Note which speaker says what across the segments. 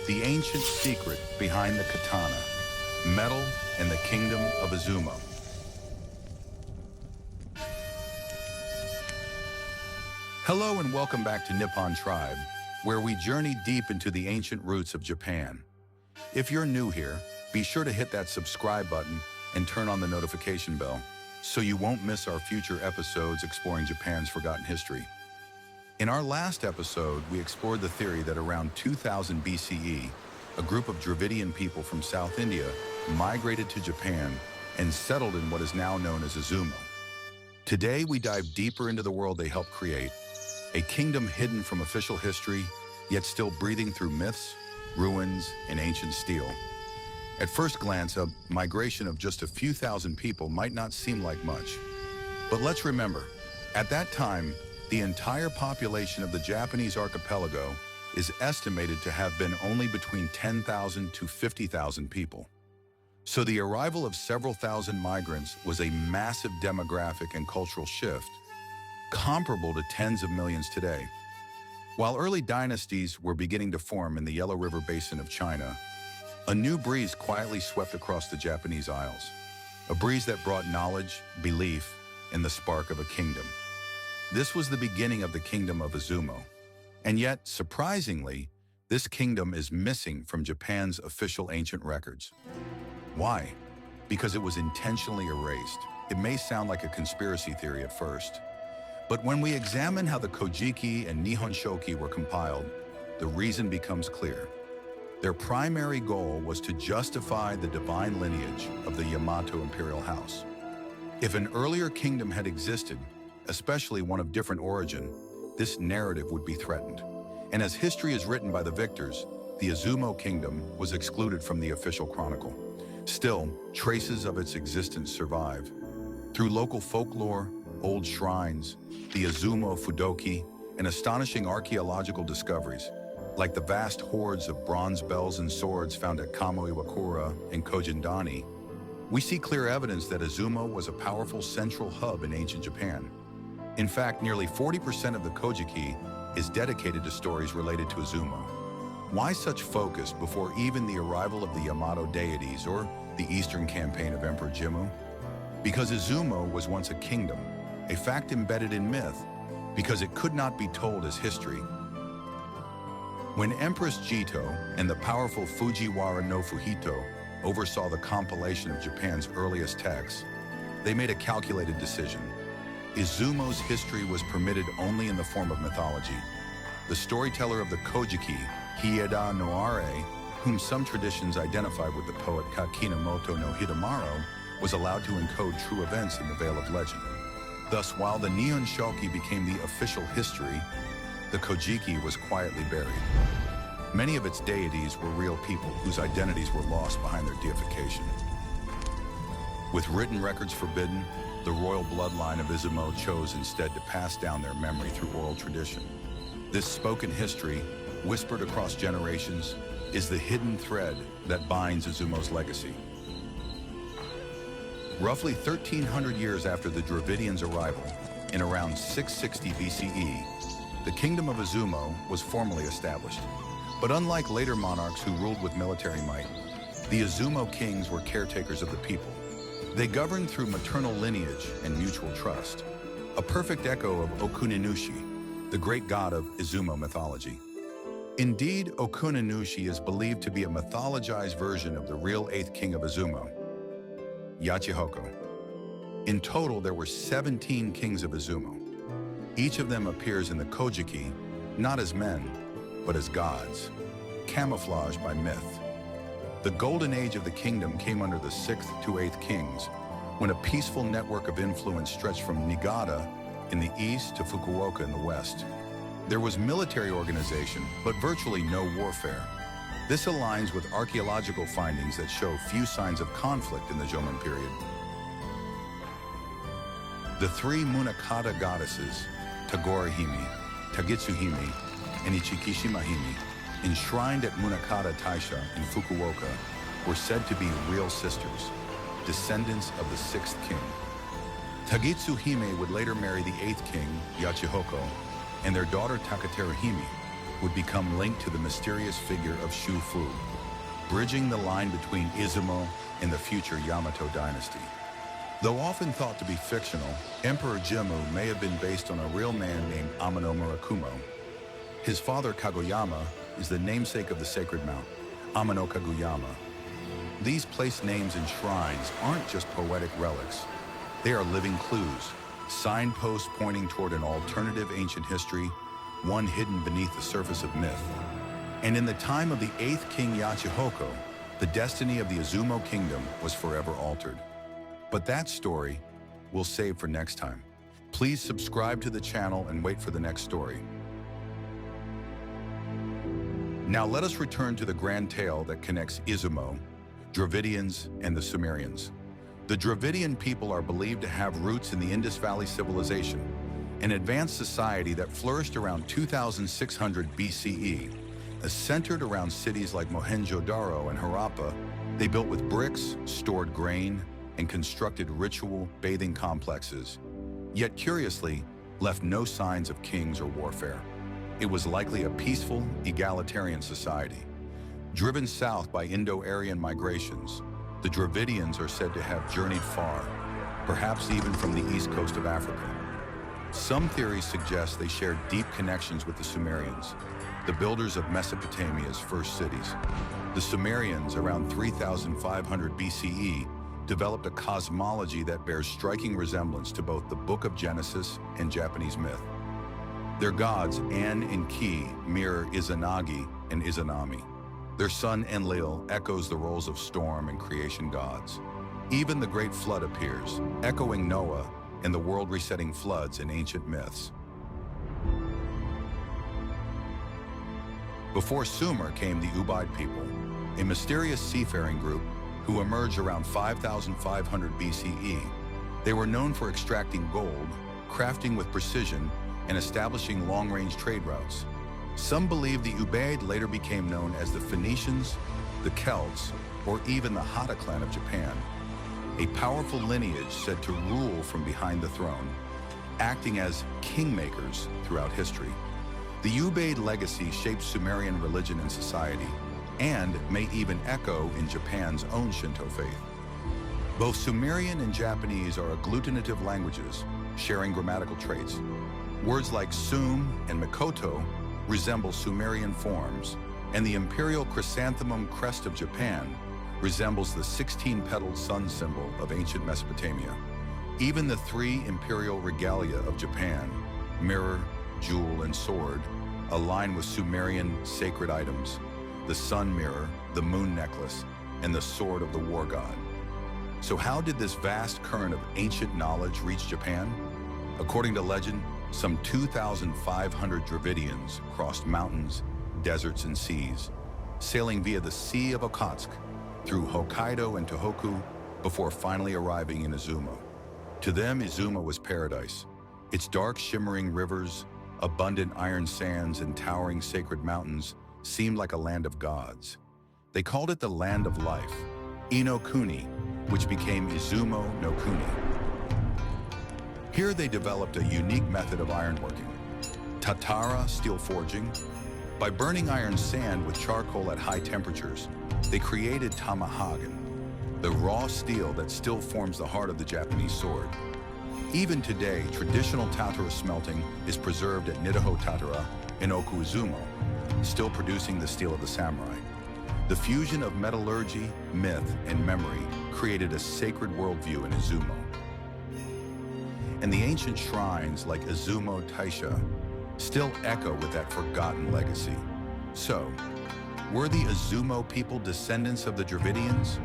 Speaker 1: the ancient secret behind the katana, metal in the Kingdom of Izumo. Hello and welcome back to Nippon Tribe, where we journey deep into the ancient roots of Japan. If you're new here, be sure to hit that subscribe button and turn on the notification bell so you won't miss our future episodes exploring Japan's forgotten history. In our last episode, we explored the theory that around 2000 BCE, a group of Dravidian people from South India migrated to Japan and settled in what is now known as Izumo. Today, we dive deeper into the world they helped create, a kingdom hidden from official history, yet still breathing through myths, ruins, and ancient steel. At first glance, a migration of just a few thousand people might not seem like much. But let's remember, at that time, the entire population of the Japanese archipelago is estimated to have been only between 10,000 to 50,000 people. So the arrival of several thousand migrants was a massive demographic and cultural shift, comparable to tens of millions today. While early dynasties were beginning to form in the Yellow River Basin of China, a new breeze quietly swept across the Japanese Isles, a breeze that brought knowledge, belief, and the spark of a kingdom. This was the beginning of the Kingdom of Izumo. And yet, surprisingly, this kingdom is missing from Japan's official ancient records. Why? Because it was intentionally erased. It may sound like a conspiracy theory at first, but when we examine how the Kojiki and Nihon Shoki were compiled, the reason becomes clear. Their primary goal was to justify the divine lineage of the Yamato imperial house. If an earlier kingdom had existed, especially one of different origin, this narrative would be threatened. And as history is written by the victors, the Izumo kingdom was excluded from the official chronicle. Still, traces of its existence survive. Through local folklore, old shrines, the Izumo Fudoki, and astonishing archaeological discoveries, like the vast hoards of bronze bells and swords found at Kamo Iwakura and Kojindani, we see clear evidence that Izumo was a powerful central hub in ancient Japan. In fact, nearly 40% of the Kojiki is dedicated to stories related to Izumo. Why such focus before even the arrival of the Yamato deities or the Eastern campaign of Emperor Jimmu? Because Izumo was once a kingdom, a fact embedded in myth, because it could not be told as history. When Empress Jito and the powerful Fujiwara no Fuhito oversaw the compilation of Japan's earliest texts, they made a calculated decision. Izumo's history was permitted only in the form of mythology. The storyteller of the Kojiki, Hieda no Are, whom some traditions identify with the poet Kakinomoto no Hidamaro, was allowed to encode true events in the veil of legend. Thus, while the Nihon Shoki became the official history, the Kojiki was quietly buried. Many of its deities were real people whose identities were lost behind their deification. With written records forbidden, the royal bloodline of Izumo chose instead to pass down their memory through oral tradition. This spoken history, whispered across generations, is the hidden thread that binds Izumo's legacy. Roughly 1,300 years after the Dravidians' arrival, in around 660 BCE, the Kingdom of Izumo was formally established. But unlike later monarchs who ruled with military might, the Izumo kings were caretakers of the people. They governed through maternal lineage and mutual trust, a perfect echo of Okuninushi, the great god of Izumo mythology. Indeed, Okuninushi is believed to be a mythologized version of the real 8th king of Izumo, Yachihoko. In total, there were 17 kings of Izumo. Each of them appears in the Kojiki, not as men, but as gods, camouflaged by myth. The golden age of the kingdom came under the 6th to 8th kings, when a peaceful network of influence stretched from Niigata in the east to Fukuoka in the west. There was military organization, but virtually no warfare. This aligns with archaeological findings that show few signs of conflict in the Jomon period. The three Munakata goddesses, Tagore-hime, Tagitsu-hime, and Ichikishima-hime, enshrined at Munakata Taisha in Fukuoka, were said to be real sisters, descendants of the 6th king. Tagitsu-hime would later marry the 8th king, Yachihoko, and their daughter Takateru-hime, would become linked to the mysterious figure of Shufu, bridging the line between Izumo and the future Yamato dynasty. Though often thought to be fictional, Emperor Jimmu may have been based on a real man named Amano Murakumo. His father, Kagoyama, is the namesake of the sacred mount, Amano Kaguyama. These place names and shrines aren't just poetic relics. They are living clues, signposts pointing toward an alternative ancient history, one hidden beneath the surface of myth. And in the time of the 8th king Yachihoko, the destiny of the Izumo kingdom was forever altered. But that story we'll save for next time. Please subscribe to the channel and wait for the next story. Now let us return to the grand tale that connects Izumo, Dravidians, and the Sumerians. The Dravidian people are believed to have roots in the Indus Valley civilization, an advanced society that flourished around 2600 BCE. Centered around cities like Mohenjo-Daro and Harappa, they built with bricks, stored grain, and constructed ritual bathing complexes, yet curiously left no signs of kings or warfare. It was likely a peaceful, egalitarian society. Driven south by Indo-Aryan migrations, the Dravidians are said to have journeyed far, perhaps even from the east coast of Africa. Some theories suggest they shared deep connections with the Sumerians, the builders of Mesopotamia's first cities. The Sumerians, around 3500 BCE, developed a cosmology that bears striking resemblance to both the Book of Genesis and Japanese myth. Their gods, An and Ki, mirror Izanagi and Izanami. Their son Enlil echoes the roles of storm and creation gods. Even the Great Flood appears, echoing Noah and the world-resetting floods in ancient myths. Before Sumer came the Ubaid people, a mysterious seafaring group who emerged around 5500 BCE. They were known for extracting gold, crafting with precision, and establishing long-range trade routes. Some believe the Ubaid later became known as the Phoenicians, the Celts, or even the Hata clan of Japan, a powerful lineage said to rule from behind the throne, acting as kingmakers throughout history. The Ubaid legacy shaped Sumerian religion and society, and may even echo in Japan's own Shinto faith. Both Sumerian and Japanese are agglutinative languages, sharing grammatical traits. Words like Sum and Mikoto resemble Sumerian forms, and the imperial chrysanthemum crest of Japan resembles the 16-petaled sun symbol of ancient Mesopotamia. Even the 3 imperial regalia of Japan, mirror, jewel, and sword, align with Sumerian sacred items, the sun mirror, the moon necklace, and the sword of the war god. So how did this vast current of ancient knowledge reach Japan? According to legend, some 2,500 Dravidians crossed mountains, deserts, and seas, sailing via the Sea of Okhotsk through Hokkaido and Tohoku before finally arriving in Izumo. To them, Izumo was paradise. Its dark, shimmering rivers, abundant iron sands, and towering sacred mountains seemed like a land of gods. They called it the Land of Life, Inokuni, which became Izumo no Kuni. Here they developed a unique method of ironworking, Tatara steel forging. By burning iron sand with charcoal at high temperatures, they created Tamahagane, the raw steel that still forms the heart of the Japanese sword. Even today, traditional Tatara smelting is preserved at Nidaho Tatara in Okuizumo, still producing the steel of the samurai. The fusion of metallurgy, myth, and memory created a sacred worldview in Izumo. And the ancient shrines like Izumo Taisha still echo with that forgotten legacy. So, were the Izumo people descendants of the Dravidians?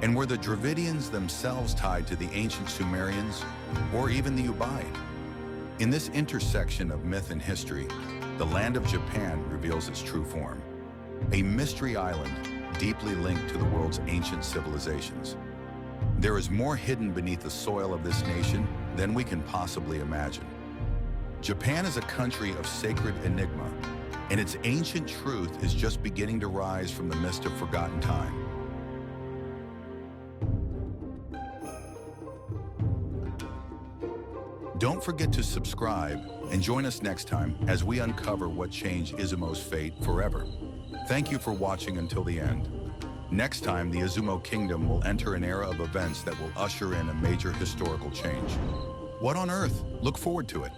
Speaker 1: And were the Dravidians themselves tied to the ancient Sumerians, or even the Ubaid? In this intersection of myth and history, the land of Japan reveals its true form. A mystery island deeply linked to the world's ancient civilizations. There is more hidden beneath the soil of this nation than we can possibly imagine. Japan is a country of sacred enigma, and its ancient truth is just beginning to rise from the mist of forgotten time. Don't forget to subscribe and join us next time as we uncover what changed Izumo's fate forever. Thank you for watching until the end. Next time, the Izumo Kingdom will enter an era of events that will usher in a major historical change. What on earth? Look forward to it.